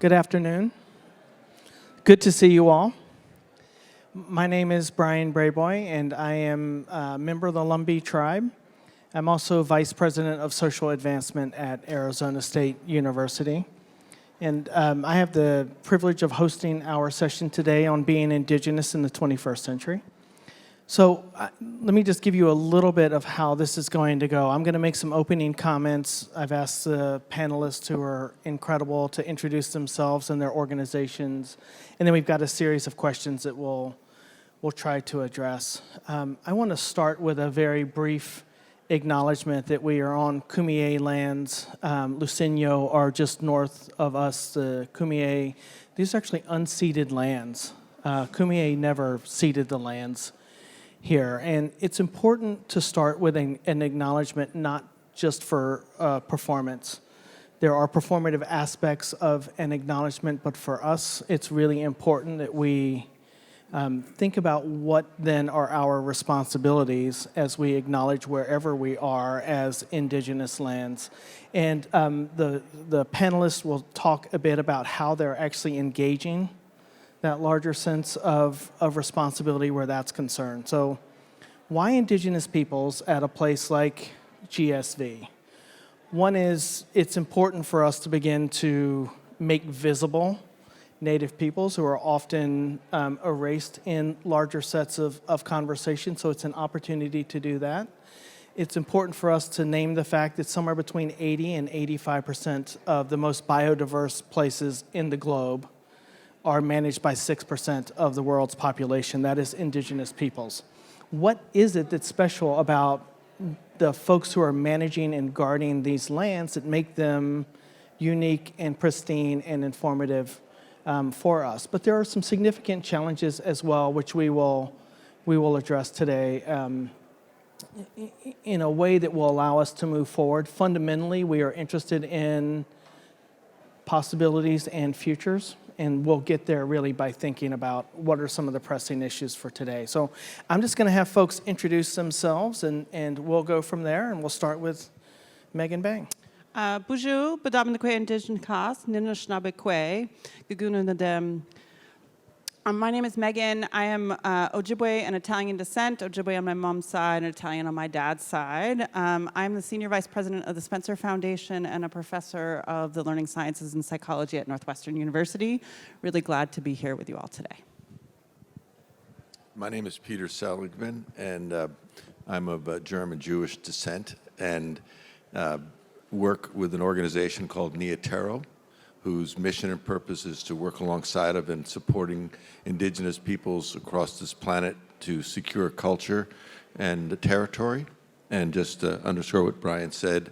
Good afternoon. Good to see you all. My name is Bryan Brayboy, and I am a member of the Lumbee tribe. I'm also Vice President of Social Advancement at Arizona State University. And I have the privilege of hosting our session today on being Indigenous in the 21st century. So let me just give you a little bit of how this is going to go. I'm going to make some opening comments. I've asked the panelists who are incredible to introduce themselves and their organizations. And then we've got a series of questions that we'll try to address. I want to start with a very brief acknowledgement that we are on Kumeyaay lands. Lucenio are just north of us, the Kumeyaay. These are actually unceded lands. Kumeyaay never ceded the lands here. And it's important to start with an acknowledgement, not just for performance. There are performative aspects of an acknowledgement, but for us, it's really important that we think about what then are our responsibilities as we acknowledge wherever we are as Indigenous lands. And the panelists will talk a bit about how they're actually engaging that larger sense of responsibility where that's concerned. So why Indigenous peoples at a place like GSV? One is it's important for us to begin to make visible Native peoples who are often erased in larger sets of conversation, so it's an opportunity to do that. It's important for us to name the fact that somewhere between 80 and 85% of the most biodiverse places in the globe are managed by 6% of the world's population. That is Indigenous peoples. What is it that's special about the folks who are managing and guarding these lands that make them unique and pristine and informative for us? But there are some significant challenges as well, which we will address today in a way that will allow us to move forward. Fundamentally, we are interested in possibilities and futures, and we'll get there really by thinking about what are some of the pressing issues for today. So I'm just going to have folks introduce themselves, and we'll go from there, and we'll start with Megan Bang. Bonjour, bedamnekwe Indigenous, Ninashnabekwe, Gugunadem. My name is Megan. I am Ojibwe and Italian descent, Ojibwe on my mom's side and Italian on my dad's side. I'm the Senior Vice President of the Spencer Foundation and a professor of the Learning Sciences and Psychology at Northwestern University. Really glad to be here with you all today. My name is Peter Seligmann, and I'm of German Jewish descent, and work with an organization called Tero, whose mission and purpose is to work alongside of and supporting Indigenous peoples across this planet to secure culture and territory. And just to underscore what Bryan said,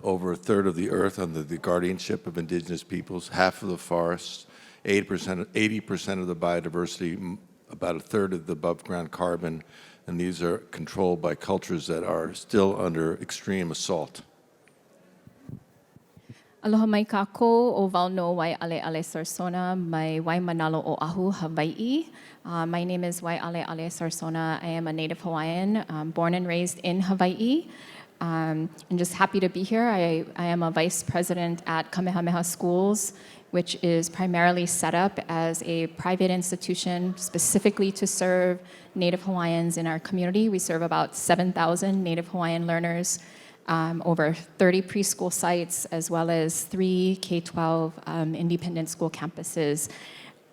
over a third of the earth under the guardianship of Indigenous peoples, half of the forests, 80% of the biodiversity, about a third of the above ground carbon, and these are controlled by cultures that are still under extreme assault. Aloha mai kako o Valno Waialeale Sarsona, mai Waimanalo o Ahu, Hawaii. My name is Waialeale Sarsona. I am a native Hawaiian, born and raised in Hawaii. I'm just happy to be here. I am a vice president at Kamehameha Schools, which is primarily set up as a private institution specifically to serve Native Hawaiians in our community. We serve about 7,000 Native Hawaiian learners, over 30 preschool sites, as well as 3 K-12 independent school campuses.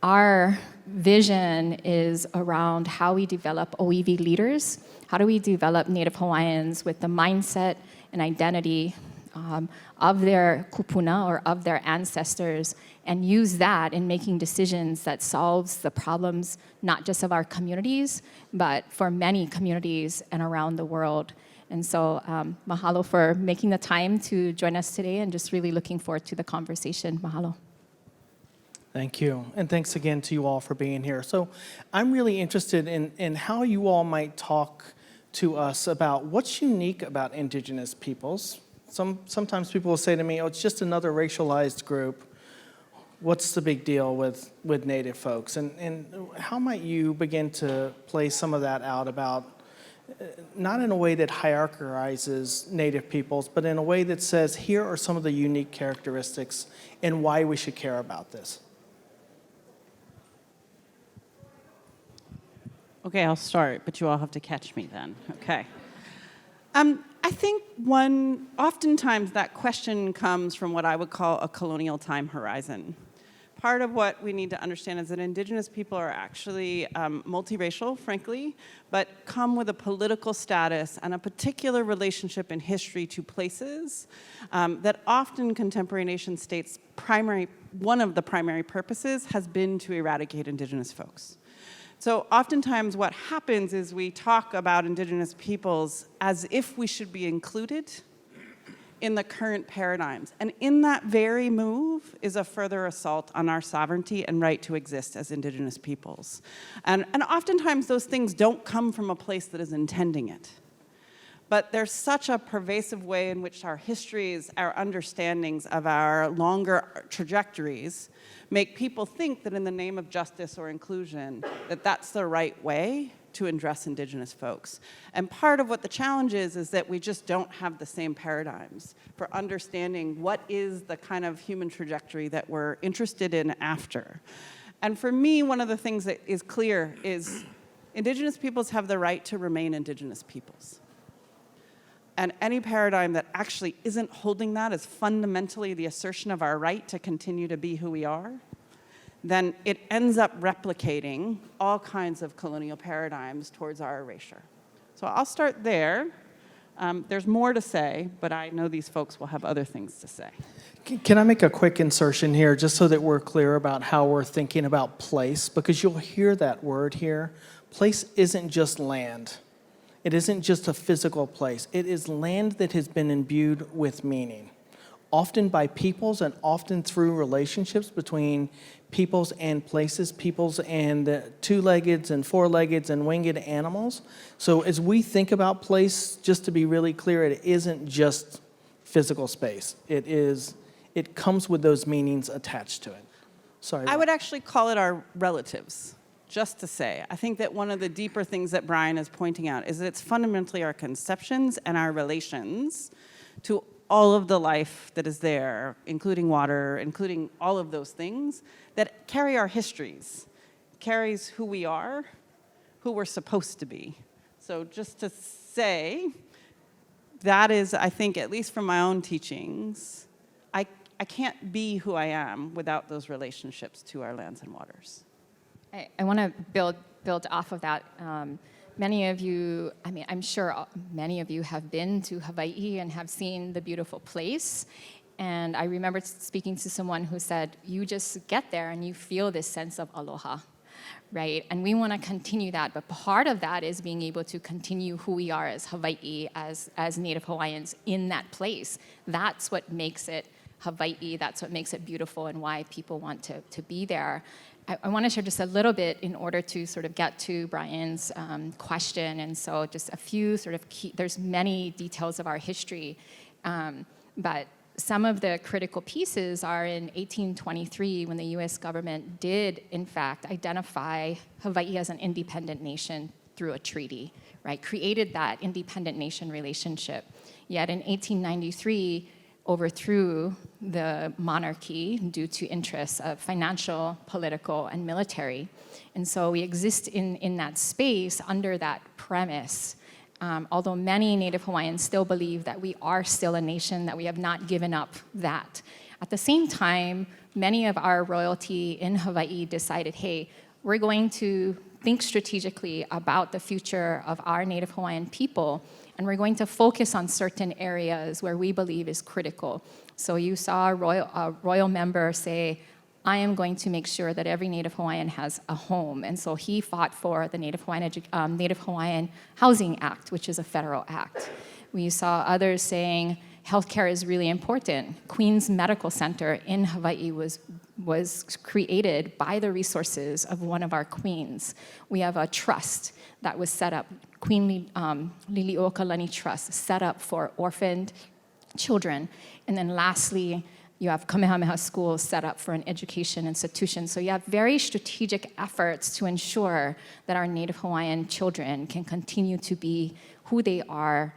Our vision is around how we develop OEV leaders. How do we develop Native Hawaiians with the mindset and identity of their kupuna or of their ancestors, and use that in making decisions that solves the problems not just of our communities, but for many communities and around the world. And so mahalo for making the time to join us today, and just really looking forward to the conversation. Mahalo. Thank you. And thanks again to you all for being here. So I'm really interested in how you all might talk to us about what's unique about Indigenous peoples. Sometimes people will say to me, oh, it's just another racialized group. What's the big deal with Native folks? And how might you begin to play some of that out about not in a way that hierarchizes Native peoples, but in a way that says, here are some of the unique characteristics and why we should care about this. Okay, I'll start, but you all have to catch me then. Okay. I think oftentimes that question comes from what I would call a colonial time horizon. Part of what we need to understand is that Indigenous people are actually multiracial, frankly, but come with a political status and a particular relationship in history to places that often contemporary nation states' one of the primary purposes has been to eradicate Indigenous folks. So oftentimes what happens is we talk about Indigenous peoples as if we should be included in the current paradigms. And in that very move is a further assault on our sovereignty and right to exist as Indigenous peoples. And oftentimes those things don't come from a place that is intending it. But there's such a pervasive way in which our histories, our understandings of our longer trajectories make people think that in the name of justice or inclusion, that that's the right way to address Indigenous folks. And part of what the challenge is that we just don't have the same paradigms for understanding what is the kind of human trajectory that we're interested in after. And for me, one of the things that is clear is Indigenous peoples have the right to remain Indigenous peoples. And any paradigm that actually isn't holding that as fundamentally the assertion of our right to continue to be who we are, then it ends up replicating all kinds of colonial paradigms towards our erasure. So I'll start there. There's more to say, but I know these folks will have other things to say. Can I make a quick insertion here, just so that we're clear about how we're thinking about place? Because you'll hear that word here. Place isn't just land. It isn't just a physical place. It is land that has been imbued with meaning, often by peoples and often through relationships between peoples and places, peoples and two-leggeds and four-leggeds and winged animals. So as we think about place, just to be really clear, it isn't just physical space. It comes with those meanings attached to it. Sorry. I would actually call it our relatives. Just to say, I think that one of the deeper things that Bryan is pointing out is that it's fundamentally our conceptions and our relations to all of the life that is there, including water, including all of those things, that carry our histories, carries who we are, who we're supposed to be. So just to say, that is, I think, at least from my own teachings, I can't be who I am without those relationships to our lands and waters. I want to build off of that. Many of you, I'm sure many of you have been to Hawaii and have seen the beautiful place. And I remember speaking to someone who said, you just get there and you feel this sense of aloha, right? And we want to continue that. But part of that is being able to continue who we are as Hawaii, as Native Hawaiians in that place. That's what makes it Hawaii. That's what makes it beautiful and why people want to be there. I want to share just a little bit in order to sort of get to Bryan's question. And so just a few sort of key, there's many details of our history, but some of the critical pieces are in 1823 when the US government did, in fact, identify Hawaii as an independent nation through a treaty, right? Created that independent nation relationship. Yet in 1893, overthrew the monarchy due to interests of financial, political, and military. And so we exist in that space under that premise. Although many Native Hawaiians still believe that we are still a nation, that we have not given up that. At the same time, many of our royalty in Hawaii decided, hey, we're going to think strategically about the future of our Native Hawaiian people, and we're going to focus on certain areas where we believe is critical. So you saw a royal member say, I am going to make sure that every Native Hawaiian has a home. And so he fought for the Native Hawaiian Housing Act, which is a federal act. We saw others saying, healthcare is really important. Queen's Medical Center in Hawaii was created by the resources of one of our queens. We have a trust that was set up, Queen Liliuokalani Trust, set up for orphaned children. And then lastly, You have Kamehameha schools set up for an education institution. So you have very strategic efforts to ensure that our Native Hawaiian children can continue to be who they are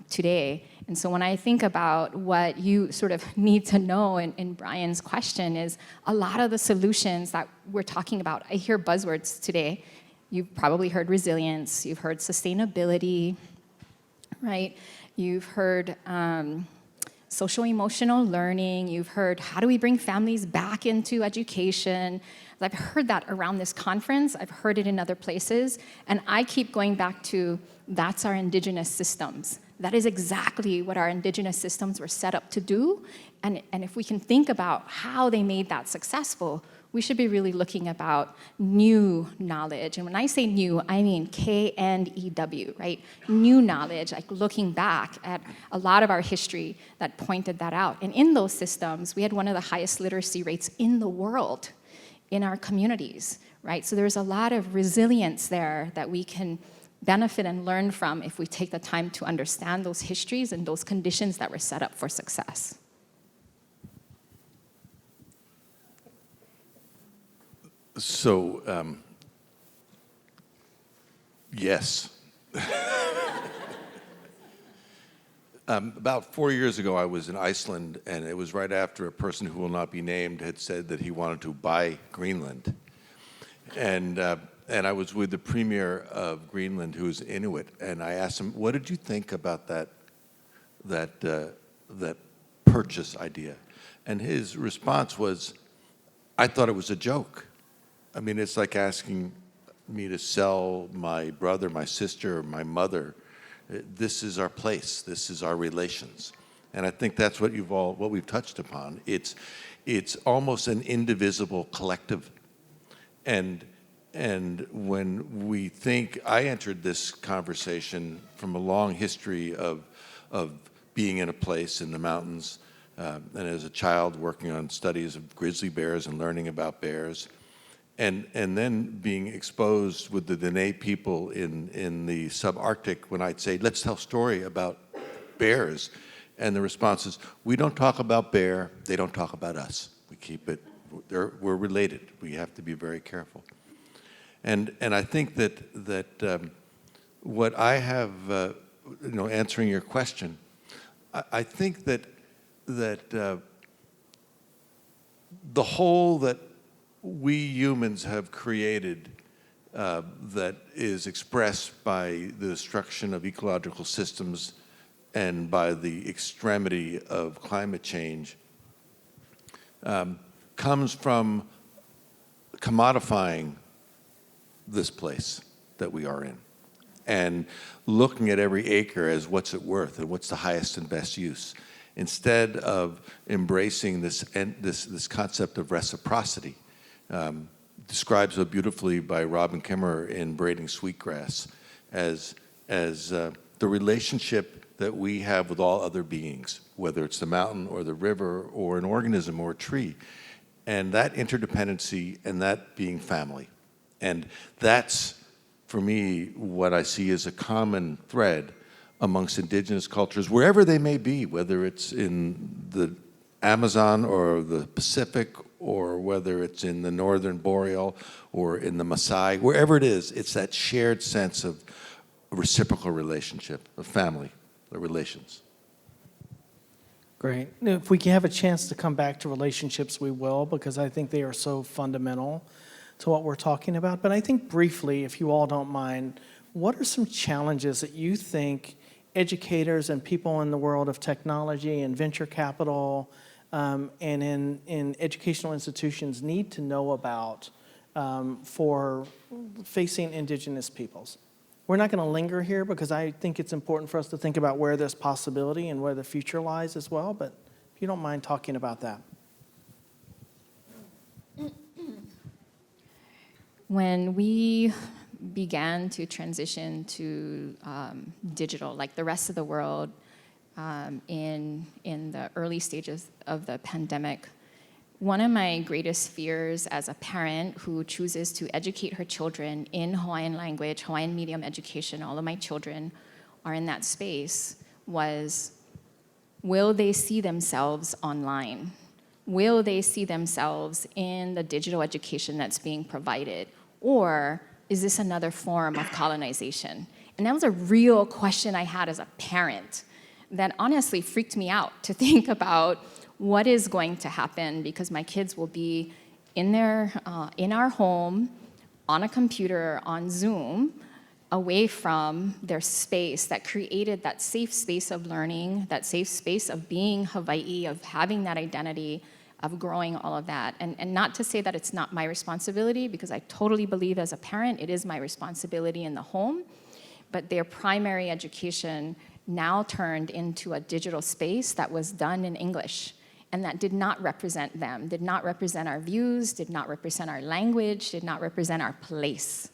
today. And so when I think about what you sort of need to know in Bryan's question is a lot of the solutions that we're talking about, I hear buzzwords today. You've probably heard resilience, you've heard sustainability, right? You've heard social emotional learning, you've heard how do we bring families back into education. I've heard that around this conference, I've heard it in other places, and I keep going back to that's our Indigenous systems. That is exactly what our Indigenous systems were set up to do, and if we can think about how they made that successful, we should be really looking about new knowledge. And when I say new, I mean K-N-E-W, right? New knowledge, like looking back at a lot of our history that pointed that out. And in those systems, we had one of the highest literacy rates in the world in our communities, right? So there's a lot of resilience there that we can benefit and learn from if we take the time to understand those histories and those conditions that were set up for success. So, yes. About 4 years ago, I was in Iceland, and it was right after a person who will not be named had said that he wanted to buy Greenland. And I was with the premier of Greenland, who is Inuit, and I asked him, what did you think about that purchase idea? And his response was, I thought it was a joke. I mean, it's like asking me to sell my brother, my sister, my mother. This is our place. This is our relations. And I think that's what we've touched upon. It's almost an indivisible collective. And when we think, I entered this conversation from a long history of being in a place in the mountains, and as a child working on studies of grizzly bears and learning about bears. And then being exposed with the Dene people in the subarctic when I'd say, let's tell a story about bears. And the response is, we don't talk about bear, they don't talk about us. We keep it, we're related. We have to be very careful. And I think that what I have, answering your question, I think that the whole that we humans have created that is expressed by the destruction of ecological systems and by the extremity of climate change comes from commodifying this place that we are in and looking at every acre as what's it worth and what's the highest and best use, instead of embracing this concept of reciprocity. Described so beautifully by Robin Kimmerer in Braiding Sweetgrass as the relationship that we have with all other beings, whether it's the mountain or the river or an organism or a tree, and that interdependency and that being family. And that's, for me, what I see as a common thread amongst Indigenous cultures, wherever they may be, whether it's in the Amazon or the Pacific, or whether it's in the Northern Boreal or in the Maasai, wherever it is, it's that shared sense of a reciprocal relationship, of family, the relations. Great. If we can have a chance to come back to relationships, we will, because I think they are so fundamental to what we're talking about. But I think briefly, if you all don't mind, what are some challenges that you think educators and people in the world of technology and venture capital and in educational institutions need to know about for facing Indigenous peoples? We're not going to linger here because I think it's important for us to think about where there's possibility and where the future lies as well, but if you don't mind talking about that. When we began to transition to digital, like the rest of the world, in the early stages of the pandemic, one of my greatest fears as a parent who chooses to educate her children in Hawaiian language, Hawaiian medium education, all of my children are in that space, was, will they see themselves online? will they see themselves in the digital education that's being provided? Or is this another form of colonization? And that was a real question I had as a parent that honestly freaked me out to think about what is going to happen, because my kids will be in our home, on a computer, on Zoom, away from their space that created that safe space of learning, that safe space of being Hawaii, of having that identity, of growing all of that. And not to say that it's not my responsibility, because I totally believe as a parent it is my responsibility in the home, but their primary education now turned into a digital space that was done in English, and that did not represent them, did not represent our views, did not represent our language, did not represent our place,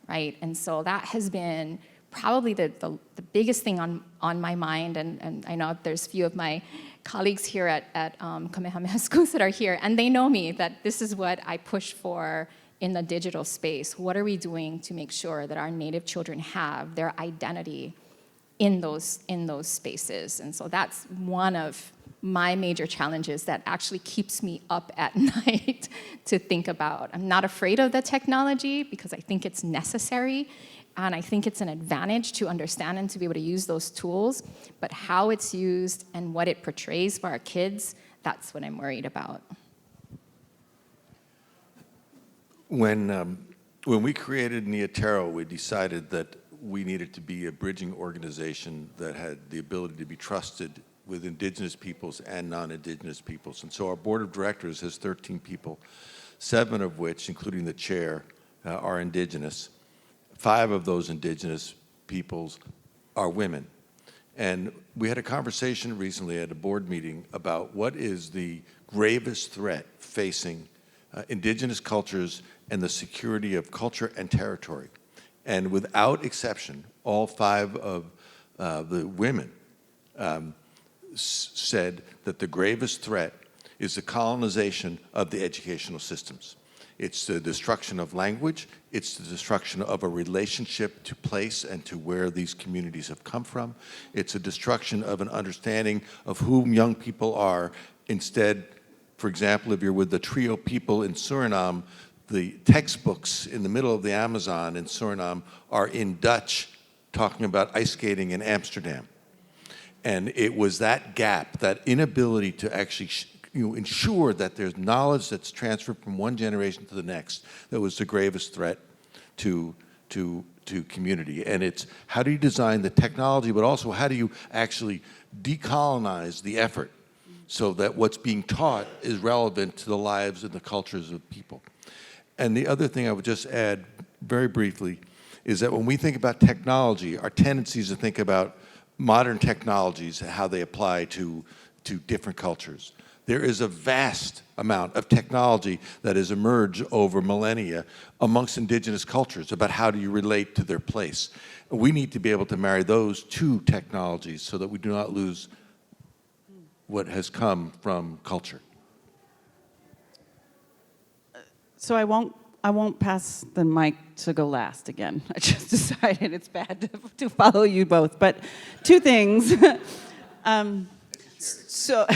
right? And so that has been probably the biggest thing on my mind, and I know there's a few of my colleagues here at Kamehameha schools that are here, and they know me, that this is what I push for in the digital space. What are we doing to make sure that our Native children have their identity in those spaces? And so that's one of my major challenges that actually keeps me up at night to think about. I'm not afraid of the technology because I think it's necessary, and I think it's an advantage to understand and to be able to use those tools, but how it's used and what it portrays for our kids, that's what I'm worried about. When we created Tero, we decided that we needed to be a bridging organization that had the ability to be trusted with Indigenous peoples and non-Indigenous peoples. And so our board of directors has 13 people, 7 of which, including the chair, are Indigenous. 5 of those Indigenous peoples are women. And we had a conversation recently at a board meeting about what is the gravest threat facing Indigenous cultures and the security of culture and territory. And without exception, all 5 of the women said that the gravest threat is the colonization of the educational systems. It's the destruction of language, it's the destruction of a relationship to place and to where these communities have come from. It's a destruction of an understanding of whom young people are. Instead, for example, if you're with the Trio people in Suriname, the textbooks in the middle of the Amazon in Suriname are in Dutch, talking about ice skating in Amsterdam. And it was that gap, that inability to actually ensure that there's knowledge that's transferred from one generation to the next, that was the gravest threat to community. And it's how do you design the technology, but also how do you actually decolonize the effort so that what's being taught is relevant to the lives and the cultures of people. And the other thing I would just add very briefly is that when we think about technology, our tendency is to think about modern technologies and how they apply to different cultures. There is a vast amount of technology that has emerged over millennia amongst Indigenous cultures about how do you relate to their place. We need to be able to marry those 2 technologies so that we do not lose what has come from culture. So I won't pass the mic to go last again. I just decided it's bad to follow you both. But 2 things. So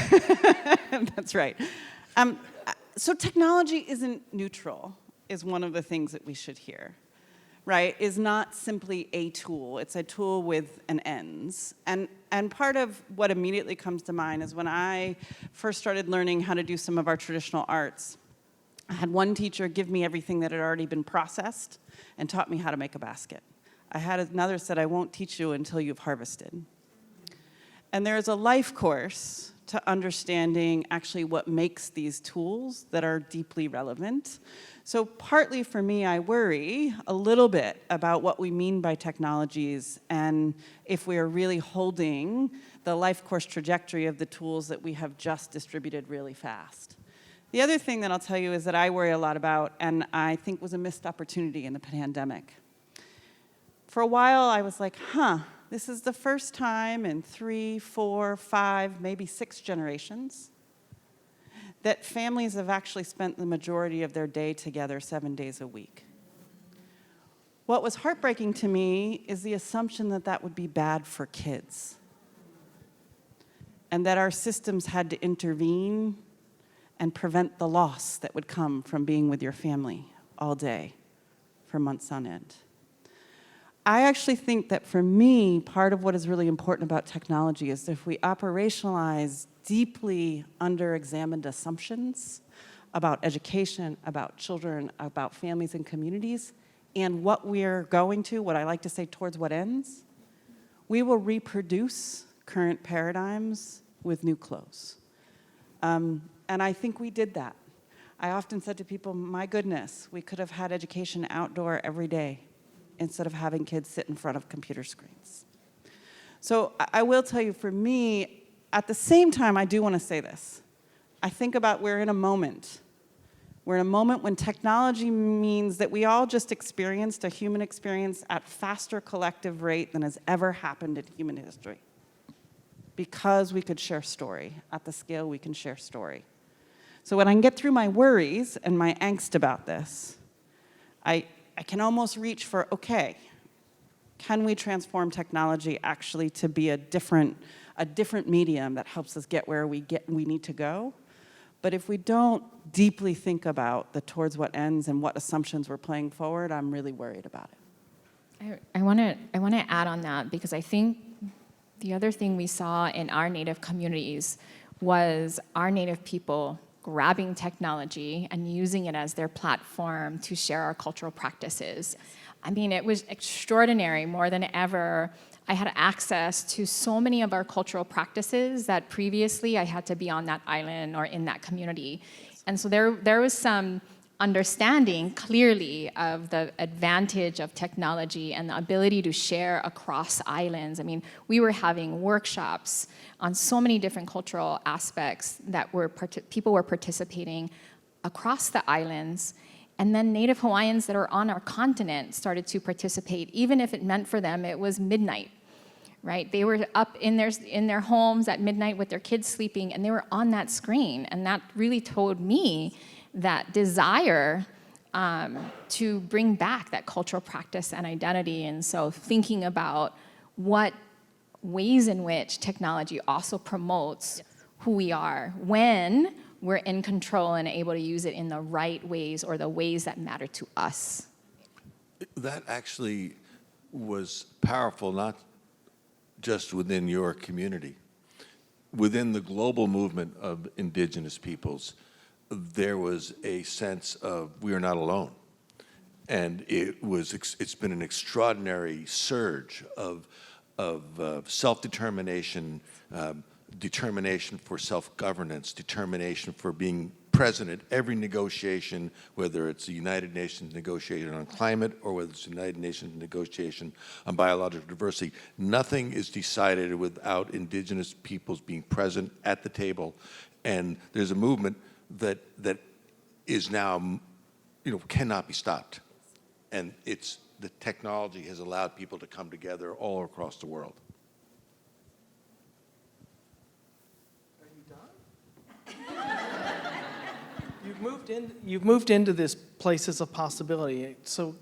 that's right. So technology isn't neutral, is one of the things that we should hear, right? Is not simply a tool. It's a tool with an ends. And part of what immediately comes to mind is when I first started learning how to do some of our traditional arts, I had one teacher give me everything that had already been processed and taught me how to make a basket. I had another said, I won't teach you until you've harvested. And there is a life course to understanding actually what makes these tools that are deeply relevant. So partly for me, I worry a little bit about what we mean by technologies and if we are really holding the life course trajectory of the tools that we have just distributed really fast. The other thing that I'll tell you is that I worry a lot about, and I think was a missed opportunity in the pandemic. For a while, I was like, this is the first time in 3, 4, 5, maybe 6 generations that families have actually spent the majority of their day together 7 days a week. What was heartbreaking to me is the assumption that that would be bad for kids, and that our systems had to intervene and prevent the loss that would come from being with your family all day for months on end. I actually think that for me, part of what is really important about technology is if we operationalize deeply under-examined assumptions about education, about children, about families and communities, and what we're going to, what I like to say, towards what ends, we will reproduce current paradigms with new clothes. And I think we did that. I often said to people, my goodness, we could have had education outdoor every day instead of having kids sit in front of computer screens. So I will tell you, for me, at the same time, I do want to say this. I think about we're in a moment. We're in a moment when technology means that we all just experienced a human experience at faster collective rate than has ever happened in human history. Because we could share story at the scale we can share story. So when I can get through my worries and my angst about this, I can almost reach for, okay, can we transform technology actually to be a different medium that helps us get where we need to go? But if we don't deeply think about the towards what ends and what assumptions we're playing forward, I'm really worried about it. I want to add on that, because I think the other thing we saw in our Native communities was our Native people grabbing technology and using it as their platform to share our cultural practices. I mean, it was extraordinary. More than ever, I had access to so many of our cultural practices that previously I had to be on that island or in that community. And so there was some understanding clearly of the advantage of technology and the ability to share across islands. I mean, we were having workshops on so many different cultural aspects that people were participating across the islands. And then Native Hawaiians that are on our continent started to participate, even if it meant for them it was midnight, right? They were up in their homes at midnight with their kids sleeping, and they were on that screen. And that really told me that desire to bring back that cultural practice and identity. And so thinking about what ways in which technology also promotes who we are when we're in control and able to use it in the right ways or the ways that matter to us. That actually was powerful, not just within your community. Within the global movement of Indigenous peoples, there was a sense of we are not alone. And it's been an extraordinary surge of self-determination, determination for self-governance, determination for being present at every negotiation, whether it's the United Nations negotiation on climate or whether it's the United Nations negotiation on biological diversity. Nothing is decided without Indigenous peoples being present at the table. And there's a movement that is now, cannot be stopped. And the technology has allowed people to come together all across the world. You've moved into this places of possibility. So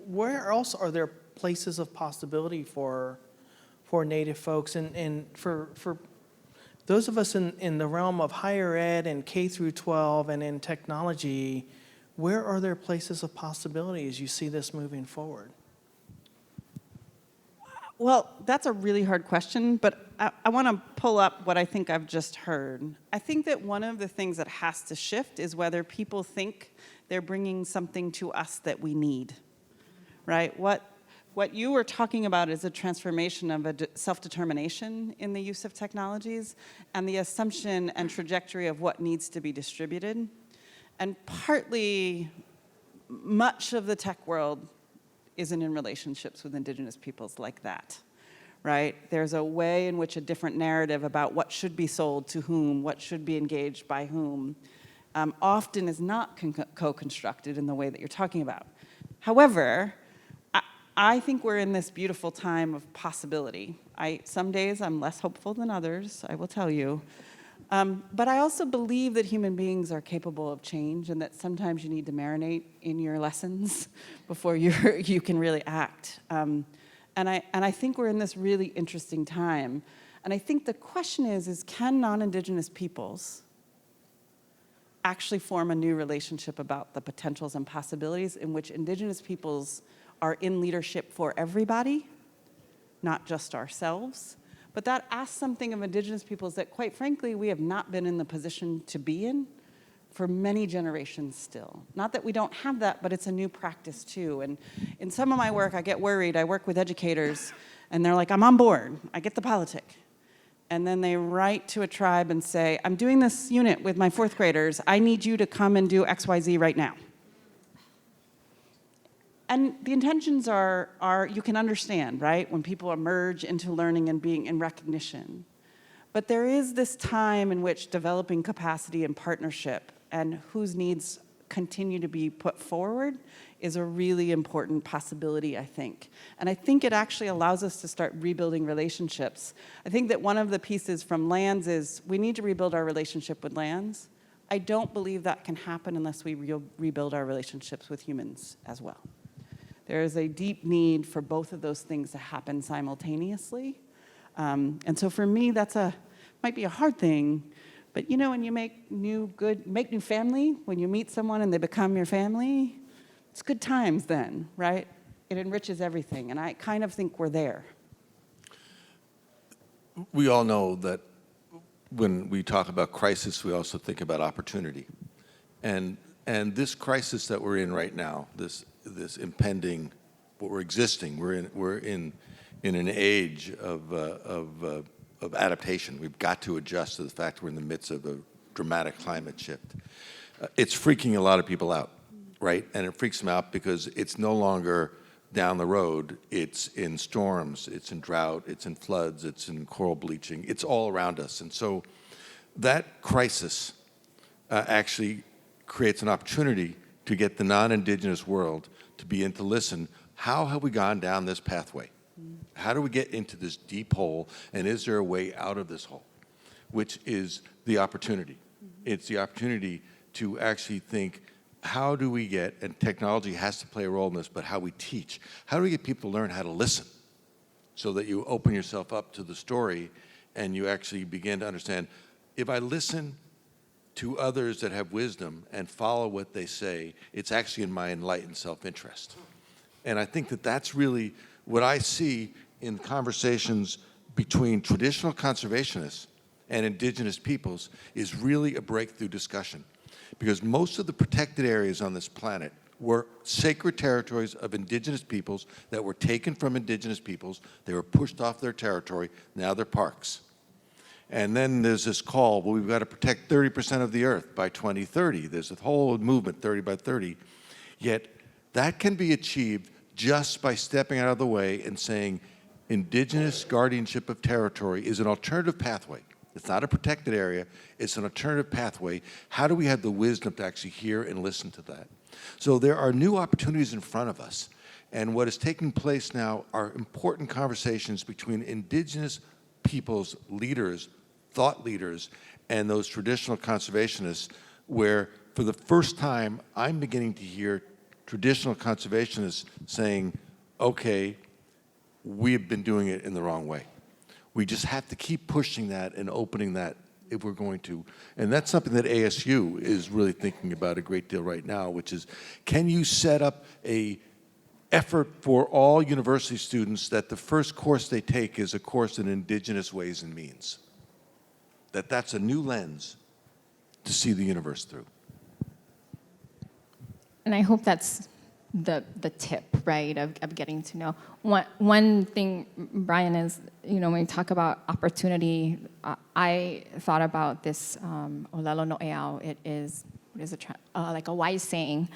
where else are there places of possibility for Native folks and for those of us in the realm of higher ed and K through 12 and in technology? Where are there places of possibility as you see this moving forward? Well, that's a really hard question, but I want to pull up what I think I've just heard. I think that one of the things that has to shift is whether people think they're bringing something to us that we need, right? What you were talking about is a transformation of a self-determination in the use of technologies and the assumption and trajectory of what needs to be distributed. And partly, much of the tech world isn't in relationships with Indigenous peoples like that, right? There's a way in which a different narrative about what should be sold to whom, what should be engaged by whom, often is not co-constructed in the way that you're talking about. However, I think we're in this beautiful time of possibility. Some days I'm less hopeful than others, I will tell you. But I also believe that human beings are capable of change and that sometimes you need to marinate in your lessons before you can really act. And I think we're in this really interesting time. And I think the question is can non-Indigenous peoples actually form a new relationship about the potentials and possibilities in which Indigenous peoples are in leadership for everybody, not just ourselves. But that asks something of Indigenous peoples that, quite frankly, we have not been in the position to be in for many generations still. Not that we don't have that, but it's a new practice too. And in some of my work, I get worried. I work with educators, and they're like, I'm on board. I get the politic. And then they write to a tribe and say, I'm doing this unit with my 4th graders. I need you to come and do XYZ right now. And the intentions are you can understand, right? When people emerge into learning and being in recognition. But there is this time in which developing capacity and partnership and whose needs continue to be put forward is a really important possibility, I think. And I think it actually allows us to start rebuilding relationships. I think that one of the pieces from lands is we need to rebuild our relationship with lands. I don't believe that can happen unless we rebuild our relationships with humans as well. There is a deep need for both of those things to happen simultaneously. And so for me, might be a hard thing, but you know, when you make new family, when you meet someone and they become your family, it's good times then, right? It enriches everything, and I kind of think we're there. We all know that when we talk about crisis, we also think about opportunity. And this crisis that we're in right now, this impending, what we're existing, we're in an age of adaptation. We've got to adjust to the fact we're in the midst of a dramatic climate shift. It's freaking a lot of people out, right? And it freaks them out because it's no longer down the road. It's in storms, it's in drought, it's in floods, it's in coral bleaching. It's all around us. And so that crisis actually creates an opportunity to get the non-Indigenous world to begin to listen. How have we gone down this pathway? How do we get into this deep hole, and is there a way out of this hole? Which is the opportunity. It's the opportunity to actually think, how do we get, and technology has to play a role in this, but how we teach. How do we get people to learn how to listen so that you open yourself up to the story and you actually begin to understand, if I listen to others that have wisdom and follow what they say, it's actually in my enlightened self-interest. And I think that that's really what I see in conversations between traditional conservationists and Indigenous peoples is really a breakthrough discussion. Because most of the protected areas on this planet were sacred territories of Indigenous peoples that were taken from Indigenous peoples. They were pushed off their territory. Now they're parks. And then there's this call, well, we've got to protect 30% of the earth by 2030. There's a whole movement, 30 by 30. Yet that can be achieved just by stepping out of the way and saying Indigenous guardianship of territory is an alternative pathway. It's not a protected area, it's an alternative pathway. How do we have the wisdom to actually hear and listen to that? So there are new opportunities in front of us. And what is taking place now are important conversations between Indigenous peoples, leaders, thought leaders, and those traditional conservationists, where for the first time, I'm beginning to hear traditional conservationists saying, okay, we've been doing it in the wrong way. We just have to keep pushing that and opening that if we're going to. And that's something that ASU is really thinking about a great deal right now, which is, can you set up a effort for all university students that the first course they take is a course in Indigenous ways and means? That's a new lens to see the universe through. And I hope that's the tip, right, of getting to know. One thing, Bryan, is, when we talk about opportunity, I thought about this olelo no eau. It is, like a wise saying,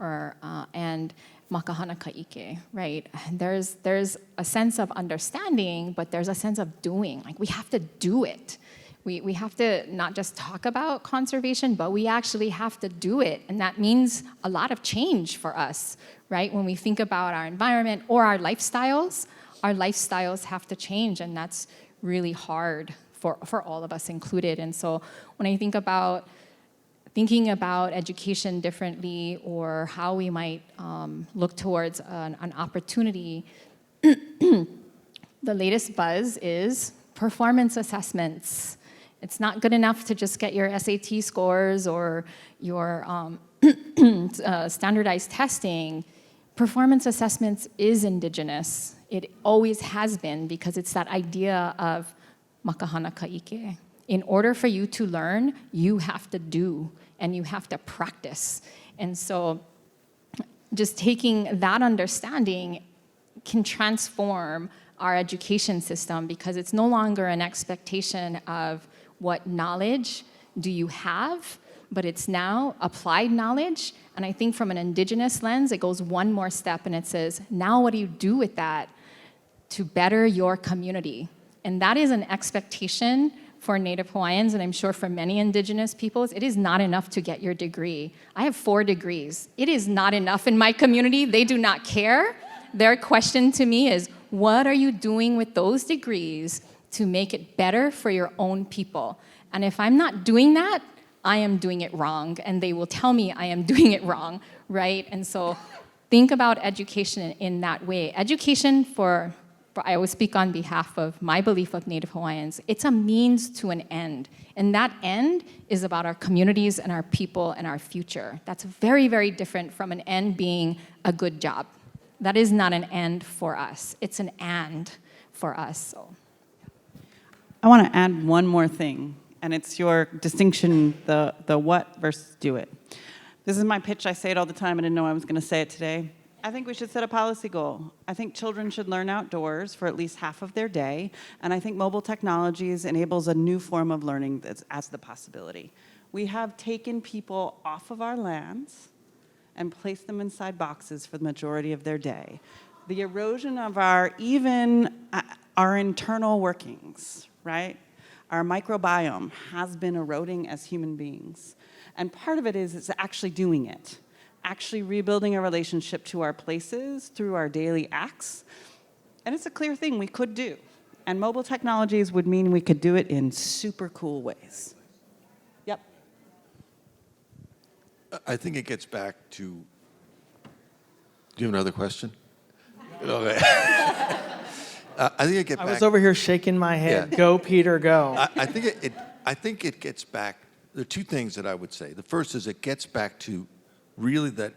and makahana kaike, right? There's a sense of understanding, but there's a sense of doing. Like, we have to do it. We have to not just talk about conservation, but we actually have to do it. And that means a lot of change for us, right? When we think about our environment or our lifestyles have to change, and that's really hard for all of us included. And so when I think about thinking about education differently, or how we might look towards an opportunity, the latest buzz is performance assessments. It's not good enough to just get your SAT scores or your standardized testing. Performance assessments is Indigenous. It always has been, because it's that idea of makahana ka'ike. In order for you to learn, you have to do and you have to practice. And so just taking that understanding can transform our education system, because it's no longer an expectation of what knowledge do you have, but it's now applied knowledge. And I think from an Indigenous lens, it goes one more step and it says, now what do you do with that to better your community? And that is an expectation for Native Hawaiians, and I'm sure for many Indigenous peoples. It is not enough to get your degree. I have 4 degrees. It is not enough in my community. They do not care. Their question to me is, what are you doing with those degrees to make it better for your own people? And if I'm not doing that, I am doing it wrong, and they will tell me I am doing it wrong, right? And so think about education in that way. Education for I always speak on behalf of my belief of Native Hawaiians, it's a means to an end. And that end is about our communities and our people and our future. That's very, very different from an end being a good job. That is not an end for us. It's an and for us. So. I want to add one more thing, and it's your distinction, the what versus do it. This is my pitch. I say it all the time. I didn't know I was going to say it today. I think we should set a policy goal. I think children should learn outdoors for at least half of their day, and I think mobile technologies enables a new form of learning as the possibility. We have taken people off of our lands and placed them inside boxes for the majority of their day. The erosion of our internal workings, right? Our microbiome has been eroding as human beings. And part of it is it's actually doing it. Actually rebuilding a relationship to our places through our daily acts. And it's a clear thing we could do. And mobile technologies would mean we could do it in super cool ways. Yep. I think it gets back to, do you have another question? Okay. I think it gets back. I was over here shaking my head. Yeah. Go, Peter, go. I think it gets back. There are 2 things that I would say. The first is it gets back to really that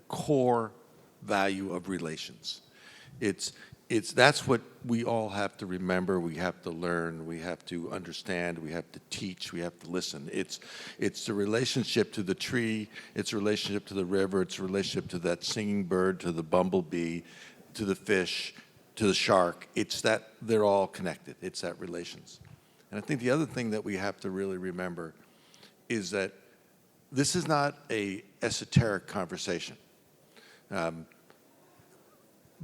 core value of relations. That's what we all have to remember. We have to learn. We have to understand. We have to teach. We have to listen. It's the relationship to the tree. It's a relationship to the river. It's a relationship to that singing bird, to the bumblebee, to the fish, to the shark. It's that they're all connected. It's that relations. And I think the other thing that we have to really remember is that this is not a esoteric conversation.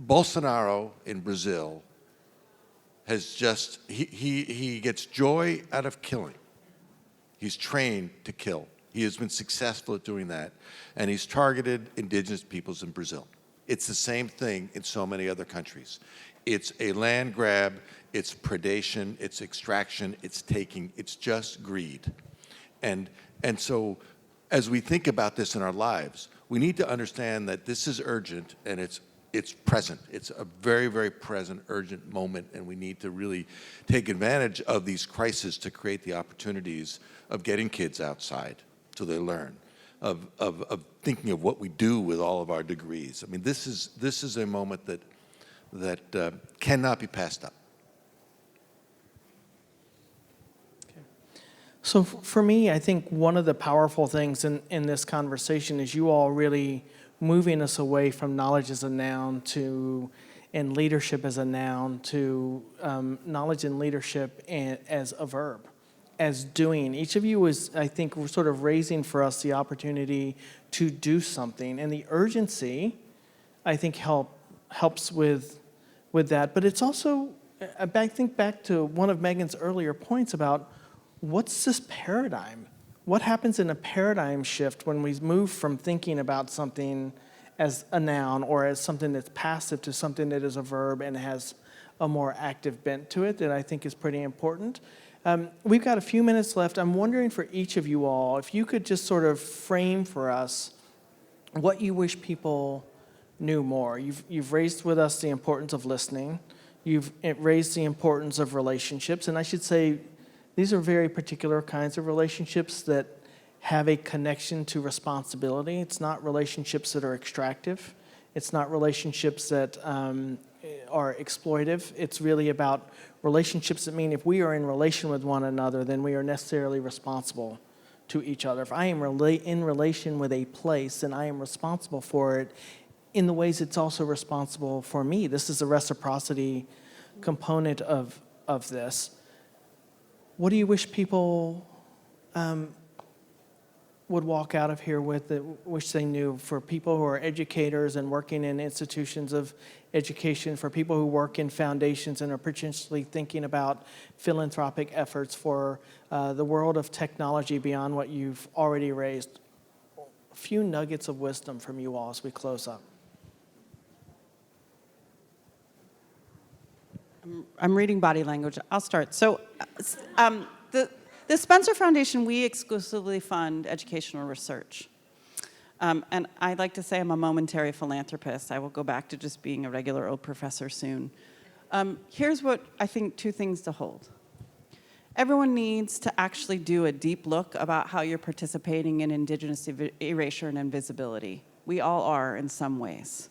Bolsonaro in Brazil has just, he gets joy out of killing. He's trained to kill. He has been successful at doing that. And he's targeted indigenous peoples in Brazil. It's the same thing in so many other countries. It's a land grab, it's predation, it's extraction, it's taking, it's just greed. And so as we think about this in our lives, we need to understand that this is urgent and it's present. It's a very, very present, urgent moment, and we need to really take advantage of these crises to create the opportunities of getting kids outside so they learn, of thinking of what we do with all of our degrees. I mean, this is a moment that cannot be passed up. So for me, I think one of the powerful things in this conversation is you all really moving us away from knowledge as a noun and leadership as a noun to knowledge and leadership as a verb, as doing. Each of you is, I think, we're sort of raising for us the opportunity to do something. And the urgency, I think, helps with that. But it's also, I think back to one of Megan's earlier points about what's this paradigm? What happens in a paradigm shift when we move from thinking about something as a noun or as something that's passive to something that is a verb and has a more active bent to it that I think is pretty important? We've got a few minutes left. I'm wondering for each of you all, if you could just sort of frame for us what you wish people knew more. You've raised with us the importance of listening. You've raised the importance of relationships. And I should say, These are very particular kinds of relationships that have a connection to responsibility. It's not relationships that are extractive. It's not relationships that are exploitive. It's really about relationships that mean if we are in relation with one another, then we are necessarily responsible to each other. If I am in relation with a place, then I am responsible for it in the ways it's also responsible for me. This is a reciprocity component of this. What do you wish people would walk out of here with that wish they knew, for people who are educators and working in institutions of education, for people who work in foundations and are potentially thinking about philanthropic efforts, for the world of technology beyond what you've already raised? A few nuggets of wisdom from you all as we close up. I'm reading body language. I'll start. So the Spencer Foundation, we exclusively fund educational research. And I like to say I'm a momentary philanthropist. I will go back to just being a regular old professor soon. Here's what I think, two things to hold. Everyone needs to actually do a deep look about how you're participating in Indigenous erasure and invisibility. We all are in some ways.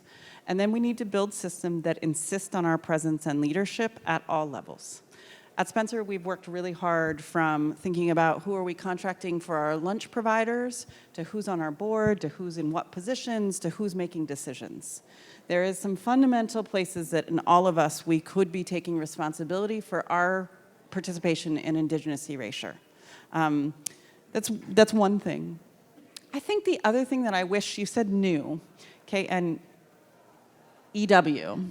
And then we need to build systems that insist on our presence and leadership at all levels. At Spencer, we've worked really hard from thinking about who are we contracting for our lunch providers, to who's on our board, to who's in what positions, to who's making decisions. There is some fundamental places that in all of us, we could be taking responsibility for our participation in Indigenous erasure. That's one thing. I think the other thing that I wish, you said new, okay, and EW.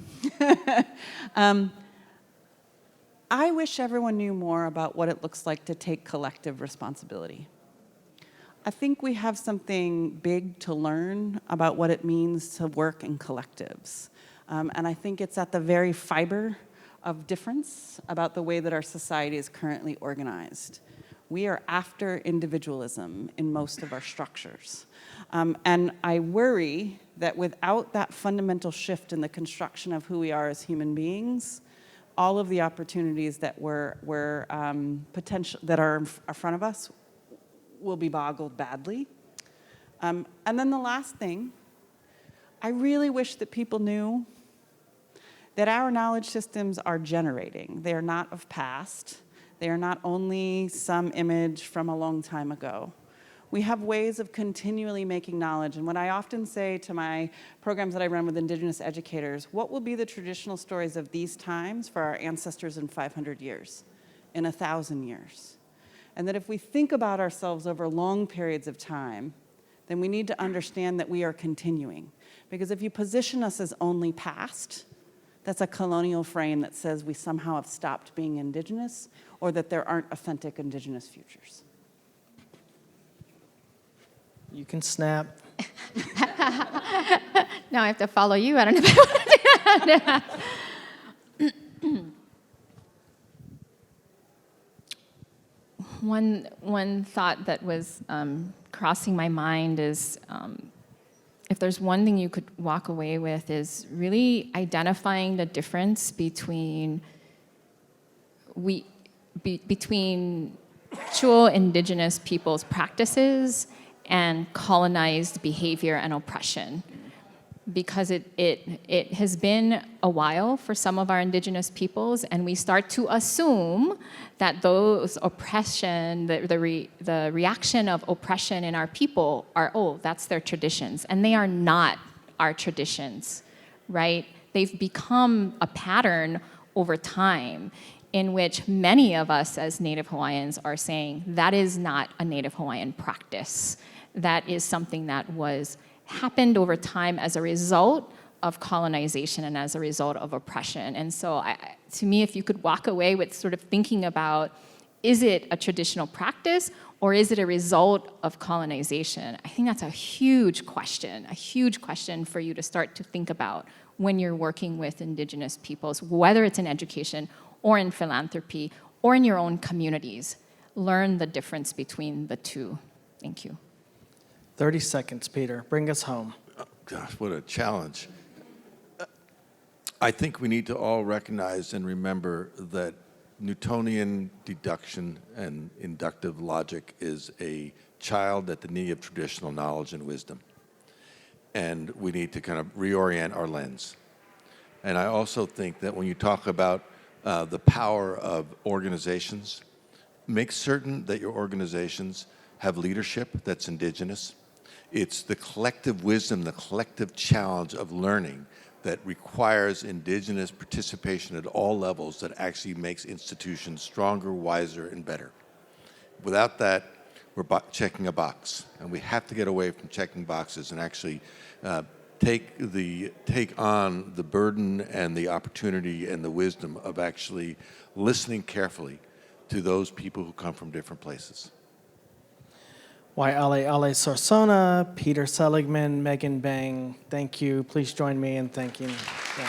I wish everyone knew more about what it looks like to take collective responsibility. I think we have something big to learn about what it means to work in collectives. And I think it's at the very fiber of difference about the way that our society is currently organized. We are after individualism in most of our structures. And I worry that without that fundamental shift in the construction of who we are as human beings, all of the opportunities that that are in front of us will be boggled badly. And then the last thing, I really wish that people knew that our knowledge systems are generating. They are not of past. They are not only some image from a long time ago. We have ways of continually making knowledge. And what I often say to my programs that I run with Indigenous educators, what will be the traditional stories of these times for our ancestors in 500 years, in 1,000 years? And that if we think about ourselves over long periods of time, then we need to understand that we are continuing. Because if you position us as only past, that's a colonial frame that says we somehow have stopped being Indigenous, or that there aren't authentic Indigenous futures. You can snap. Now I have to follow you. I don't know if I want to do that. One thought that was crossing my mind is if there's one thing you could walk away with is really identifying the difference between actual Indigenous people's practices and colonized behavior and oppression. Because it has been a while for some of our Indigenous peoples, and we start to assume that those oppression, the reaction of oppression in our people are, oh, that's their traditions. And they are not our traditions, right? They've become a pattern over time in which many of us as Native Hawaiians are saying, that is not a Native Hawaiian practice. That is something that happened over time as a result of colonization and as a result of oppression. And so to me, if you could walk away with sort of thinking about, is it a traditional practice or is it a result of colonization? I think that's a huge question for you to start to think about when you're working with Indigenous peoples, whether it's in education or in philanthropy or in your own communities. Learn the difference between the two. Thank you. 30 seconds, Peter. Bring us home. Oh, gosh, what a challenge. I think we need to all recognize and remember that Newtonian deduction and inductive logic is a child at the knee of traditional knowledge and wisdom. And we need to kind of reorient our lens. And I also think that when you talk about the power of organizations, make certain that your organizations have leadership that's indigenous. It's the collective wisdom, the collective challenge of learning that requires indigenous participation at all levels that actually makes institutions stronger, wiser, and better. Without that, we're checking a box, and we have to get away from checking boxes and actually take on the burden and the opportunity and the wisdom of actually listening carefully to those people who come from different places. Waialeale Sarsona, Peter Seligmann, Megan Bang, thank you. Please join me in thanking them.